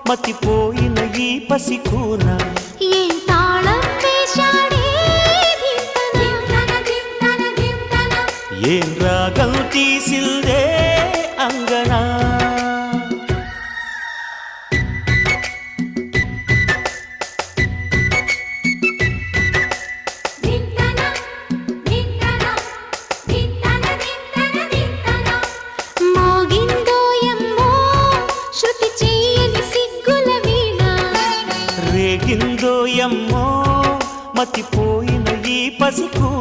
మతిపోయిన ఈ పసికూన ఏం తాళం వేశాడే ఏం రాగం తీసిందే అంగనా రేగిందో యమ్మో మతిపోయిన ఈ పసికూన